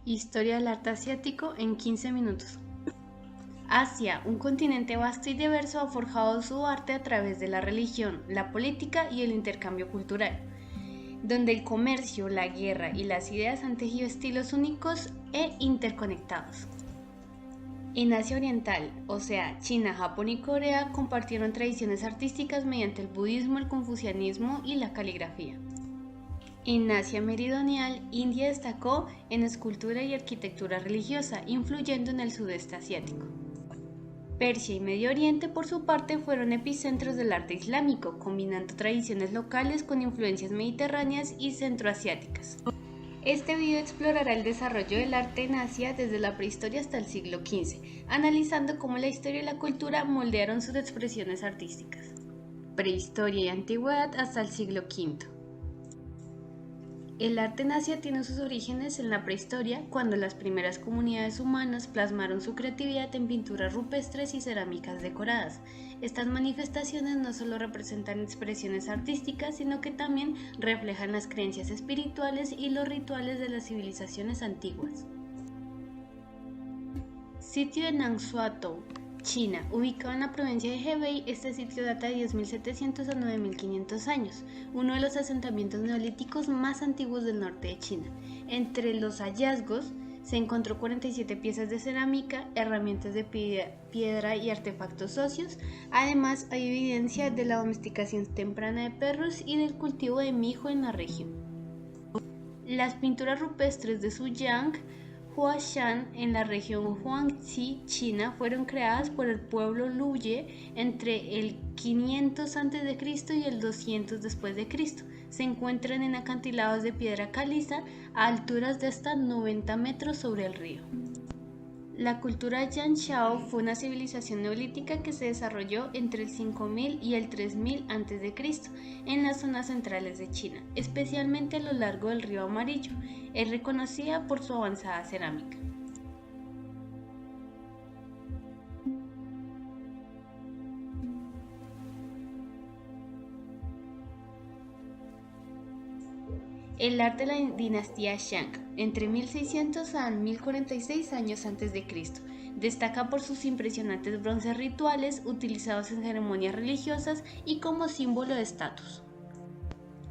Historia del arte asiático en 15 minutos. Asia, un continente vasto y diverso, ha forjado su arte a través de la religión, la política y el intercambio cultural, donde el comercio, la guerra y las ideas han tejido estilos únicos e interconectados. En Asia Oriental, o sea, China, Japón y Corea, compartieron tradiciones artísticas mediante el budismo, el confucianismo y la caligrafía. En Asia Meridional, India destacó en escultura y arquitectura religiosa, influyendo en el sudeste asiático. Persia y Medio Oriente, por su parte, fueron epicentros del arte islámico, combinando tradiciones locales con influencias mediterráneas y centroasiáticas. Este video explorará el desarrollo del arte en Asia desde la prehistoria hasta el siglo XV, analizando cómo la historia y la cultura moldearon sus expresiones artísticas. Prehistoria y antigüedad hasta el siglo V. El arte en Asia tiene sus orígenes en la prehistoria, cuando las primeras comunidades humanas plasmaron su creatividad en pinturas rupestres y cerámicas decoradas. Estas manifestaciones no solo representan expresiones artísticas, sino que también reflejan las creencias espirituales y los rituales de las civilizaciones antiguas. Sitio de Nangsuatou, China. Ubicado en la provincia de Hebei, este sitio data de 10.700 a 9.500 años, uno de los asentamientos neolíticos más antiguos del norte de China. Entre los hallazgos se encontró 47 piezas de cerámica, herramientas de piedra y artefactos óseos. Además, hay evidencia de la domesticación temprana de perros y del cultivo de mijo en la región. Las pinturas rupestres de Zhujiang, Huashan, en la región Huangzi, China, fueron creadas por el pueblo Luye entre el 500 a.C. y el 200 después de Cristo. Se encuentran en acantilados de piedra caliza a alturas de hasta 90 metros sobre el río. La cultura Yanxiao fue una civilización neolítica que se desarrolló entre el 5000 y el 3000 a.C. en las zonas centrales de China, especialmente a lo largo del río Amarillo. Es reconocida por su avanzada cerámica. El arte de la dinastía Shang, entre 1600 a 1046 años antes de Cristo, destaca por sus impresionantes bronces rituales utilizados en ceremonias religiosas y como símbolo de estatus.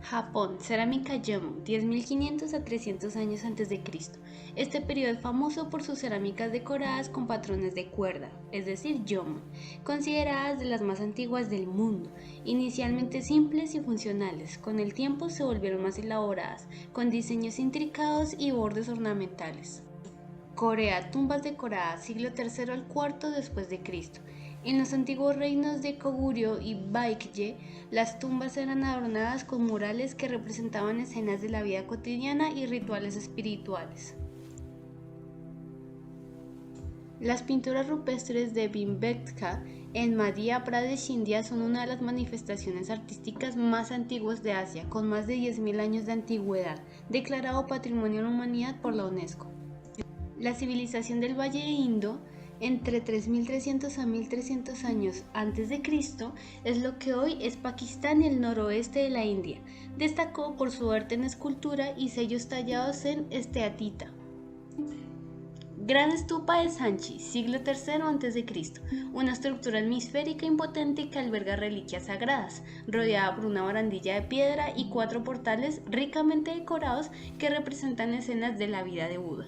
Japón, cerámica Jomon, 10.500 a 300 años antes de Cristo. Este periodo es famoso por sus cerámicas decoradas con patrones de cuerda, es decir, Jomon, consideradas de las más antiguas del mundo. Inicialmente simples y funcionales, con el tiempo se volvieron más elaboradas, con diseños intricados y bordes ornamentales. Corea, tumbas decoradas, siglo III al IV después de Cristo. En los antiguos reinos de Goguryeo y Baekje, las tumbas eran adornadas con murales que representaban escenas de la vida cotidiana y rituales espirituales. Las pinturas rupestres de Bhimbetka en Madhya Pradesh, India, son una de las manifestaciones artísticas más antiguas de Asia, con más de 10.000 años de antigüedad, declarado Patrimonio de la Humanidad por la UNESCO. La civilización del Valle de Indo, entre 3.300 a 1.300 años antes de Cristo, es lo que hoy es Pakistán y el noroeste de la India. Destacó por su arte en escultura y sellos tallados en esteatita. Gran Stupa de Sanchi, siglo III a.C., una estructura hemisférica impotente que alberga reliquias sagradas, rodeada por una barandilla de piedra y 4 portales ricamente decorados que representan escenas de la vida de Buda.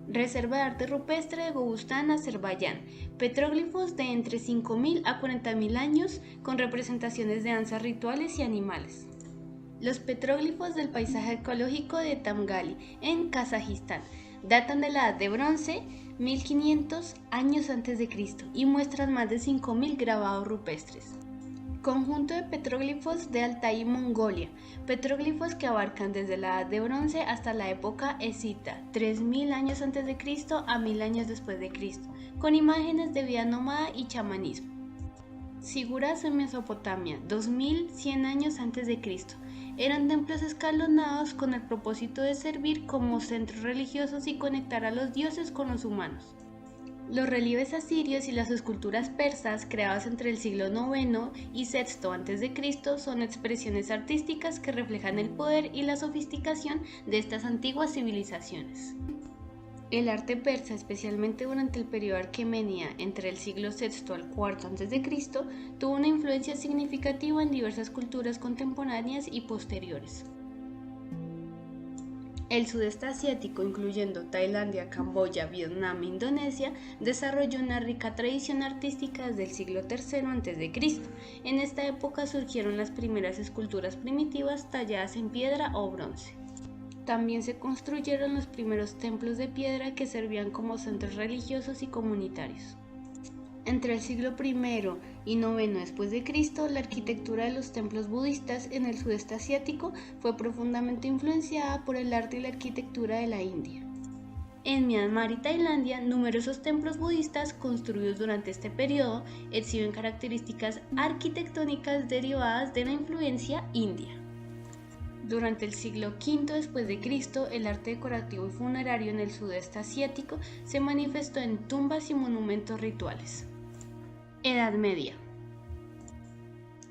Reserva de arte rupestre de Gobustán, Azerbaiyán. Petróglifos de entre 5.000 a 40.000 años con representaciones de danzas rituales y animales. Los petróglifos del paisaje ecológico de Tamgali, en Kazajistán, datan de la Edad de Bronce, 1500 años antes de Cristo, y muestran más de 5.000 grabados rupestres. Conjunto de petróglifos de Altai, Mongolia, petróglifos que abarcan desde la Edad de Bronce hasta la época escita, 3.000 años antes de Cristo a 1.000 años después de Cristo, con imágenes de vida nómada y chamanismo. Siguras en Mesopotamia, 2.100 años antes de Cristo. Eran templos escalonados con el propósito de servir como centros religiosos y conectar a los dioses con los humanos. Los relieves asirios y las esculturas persas creadas entre el siglo IX y VI a.C. son expresiones artísticas que reflejan el poder y la sofisticación de estas antiguas civilizaciones. El arte persa, especialmente durante el periodo aquemenida entre el siglo VI al IV a.C., tuvo una influencia significativa en diversas culturas contemporáneas y posteriores. El sudeste asiático, incluyendo Tailandia, Camboya, Vietnam e Indonesia, desarrolló una rica tradición artística desde el siglo III a.C. En esta época surgieron las primeras esculturas primitivas talladas en piedra o bronce. También se construyeron los primeros templos de piedra que servían como centros religiosos y comunitarios. Entre el siglo I y IX después de Cristo, la arquitectura de los templos budistas en el sudeste asiático fue profundamente influenciada por el arte y la arquitectura de la India. En Myanmar y Tailandia, numerosos templos budistas construidos durante este periodo exhiben características arquitectónicas derivadas de la influencia india. Durante el siglo V después de Cristo, el arte decorativo y funerario en el sudeste asiático se manifestó en tumbas y monumentos rituales. Edad Media.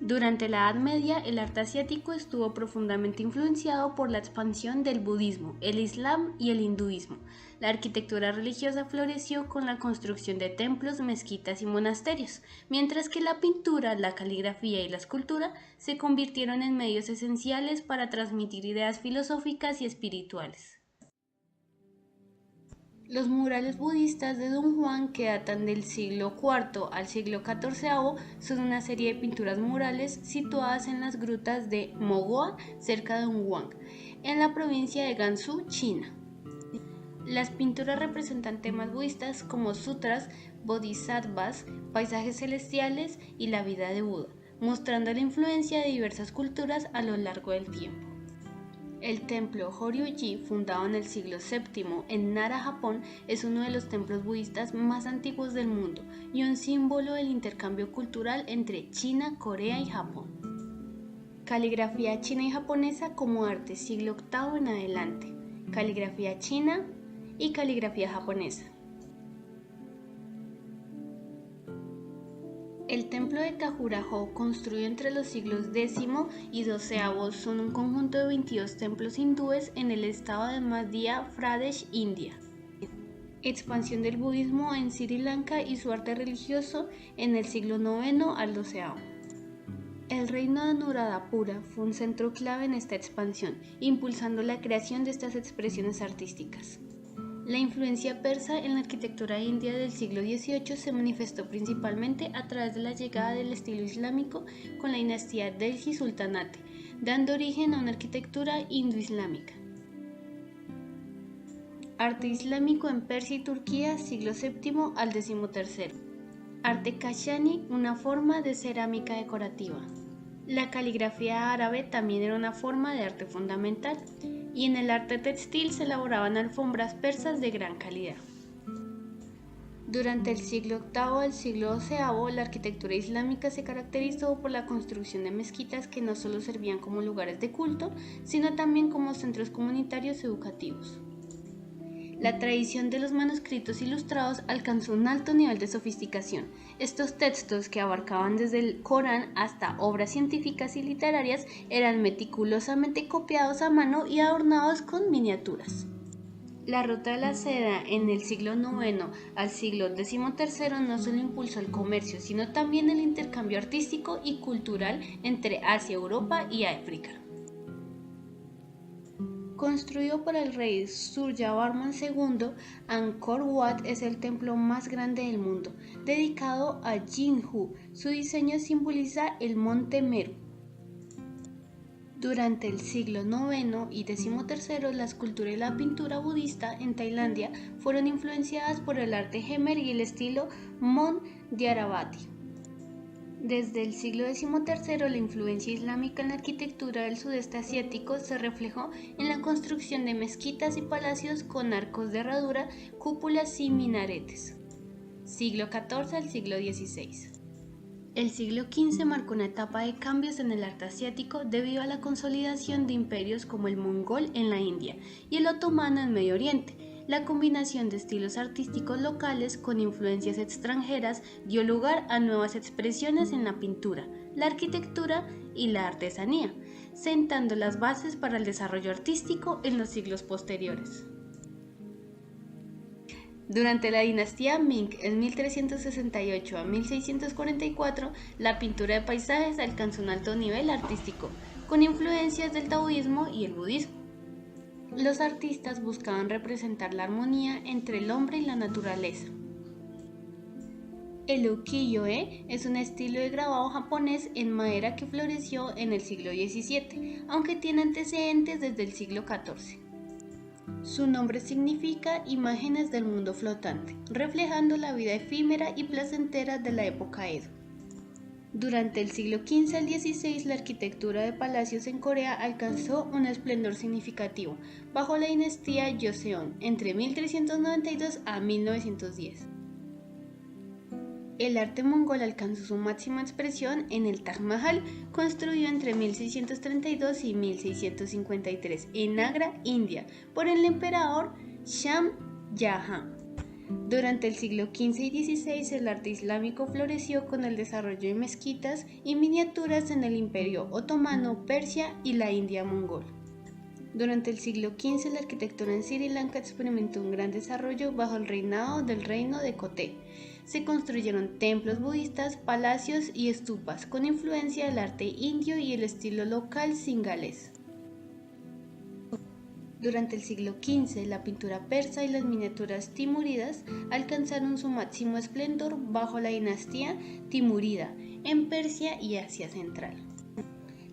Durante la Edad Media, el arte asiático estuvo profundamente influenciado por la expansión del budismo, el islam y el hinduismo. La arquitectura religiosa floreció con la construcción de templos, mezquitas y monasterios, mientras que la pintura, la caligrafía y la escultura se convirtieron en medios esenciales para transmitir ideas filosóficas y espirituales. Los murales budistas de Dunhuang, que datan del siglo IV al siglo XIV, son una serie de pinturas murales situadas en las grutas de Mogoa, cerca de Dunhuang, en la provincia de Gansu, China. Las pinturas representan temas budistas como sutras, bodhisattvas, paisajes celestiales y la vida de Buda, mostrando la influencia de diversas culturas a lo largo del tiempo. El templo Horyuji, fundado en el siglo VII en Nara, Japón, es uno de los templos budistas más antiguos del mundo y un símbolo del intercambio cultural entre China, Corea y Japón. Caligrafía china y japonesa como arte, siglo VIII en adelante. Caligrafía china y caligrafía japonesa. El templo de Khajuraho, construido entre los siglos X y XII, son un conjunto de 22 templos hindúes en el estado de Madhya Pradesh, India. Expansión del budismo en Sri Lanka y su arte religioso en el siglo IX al XII. El reino de Anuradhapura fue un centro clave en esta expansión, impulsando la creación de estas expresiones artísticas. La influencia persa en la arquitectura india del siglo XVIII se manifestó principalmente a través de la llegada del estilo islámico con la dinastía Delhi Sultanate, dando origen a una arquitectura indo-islámica. Arte islámico en Persia y Turquía, siglo VII al XIII. Arte Kashani, una forma de cerámica decorativa. La caligrafía árabe también era una forma de arte fundamental, y en el arte textil se elaboraban alfombras persas de gran calidad. Durante el siglo VIII al siglo XII, la arquitectura islámica se caracterizó por la construcción de mezquitas que no solo servían como lugares de culto, sino también como centros comunitarios educativos. La tradición de los manuscritos ilustrados alcanzó un alto nivel de sofisticación. Estos textos, que abarcaban desde el Corán hasta obras científicas y literarias, eran meticulosamente copiados a mano y adornados con miniaturas. La ruta de la seda en el siglo IX al siglo XIII no solo impulsó el comercio, sino también el intercambio artístico y cultural entre Asia, Europa y África. Construido por el rey Suryavarman II, Angkor Wat es el templo más grande del mundo, dedicado a Jinju. Su diseño simboliza el monte Meru. Durante el siglo IX y XIII, la escultura y la pintura budista en Tailandia fueron influenciadas por el arte Khmer y el estilo Mon Dyaravati. Desde el siglo XIII, la influencia islámica en la arquitectura del sudeste asiático se reflejó en la construcción de mezquitas y palacios con arcos de herradura, cúpulas y minaretes. Siglo XIV al siglo XVI. El siglo XV marcó una etapa de cambios en el arte asiático debido a la consolidación de imperios como el mongol en la India y el otomano en Medio Oriente. La combinación de estilos artísticos locales con influencias extranjeras dio lugar a nuevas expresiones en la pintura, la arquitectura y la artesanía, sentando las bases para el desarrollo artístico en los siglos posteriores. Durante la dinastía Ming, en 1368 a 1644, la pintura de paisajes alcanzó un alto nivel artístico, con influencias del taoísmo y el budismo. Los artistas buscaban representar la armonía entre el hombre y la naturaleza. El ukiyo-e es un estilo de grabado japonés en madera que floreció en el siglo XVII, aunque tiene antecedentes desde el siglo XIV. Su nombre significa imágenes del mundo flotante, reflejando la vida efímera y placentera de la época Edo. Durante el siglo XV al XVI, la arquitectura de palacios en Corea alcanzó un esplendor significativo bajo la dinastía Joseon entre 1392 a 1910. El arte mongol alcanzó su máxima expresión en el Taj Mahal, construido entre 1632 y 1653 en Agra, India, por el emperador Shah Jahan. Durante el siglo XV y XVI, el arte islámico floreció con el desarrollo de mezquitas y miniaturas en el Imperio Otomano, Persia y la India mongol. Durante el siglo XV, la arquitectura en Sri Lanka experimentó un gran desarrollo bajo el reinado del reino de Kotte. Se construyeron templos budistas, palacios y estupas con influencia del arte indio y el estilo local singalés. Durante el siglo XV, la pintura persa y las miniaturas timúridas alcanzaron su máximo esplendor bajo la dinastía timúrida en Persia y Asia Central.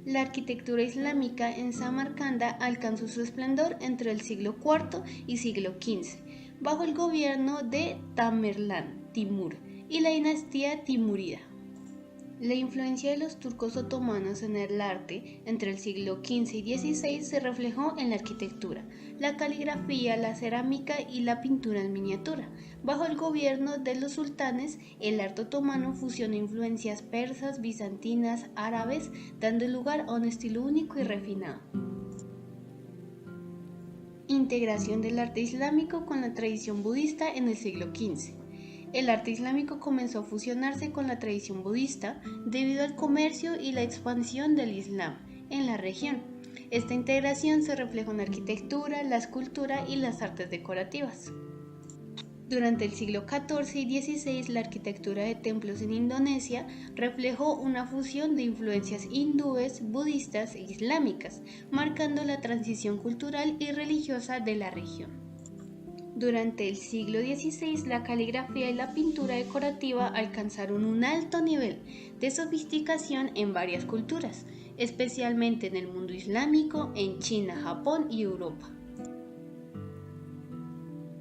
La arquitectura islámica en Samarcanda alcanzó su esplendor entre el siglo IV y siglo XV, bajo el gobierno de Tamerlán Timur y la dinastía timúrida. La influencia de los turcos otomanos en el arte entre el siglo XV y XVI se reflejó en la arquitectura, la caligrafía, la cerámica y la pintura en miniatura. Bajo el gobierno de los sultanes, el arte otomano fusionó influencias persas, bizantinas, árabes, dando lugar a un estilo único y refinado. Integración del arte islámico con la tradición budista en el siglo XV. El arte islámico comenzó a fusionarse con la tradición budista debido al comercio y la expansión del Islam en la región. Esta integración se reflejó en la arquitectura, la escultura y las artes decorativas. Durante el siglo XIV y XVI, la arquitectura de templos en Indonesia reflejó una fusión de influencias hindúes, budistas e islámicas, marcando la transición cultural y religiosa de la región. Durante el siglo XVI, la caligrafía y la pintura decorativa alcanzaron un alto nivel de sofisticación en varias culturas, especialmente en el mundo islámico, en China, Japón y Europa.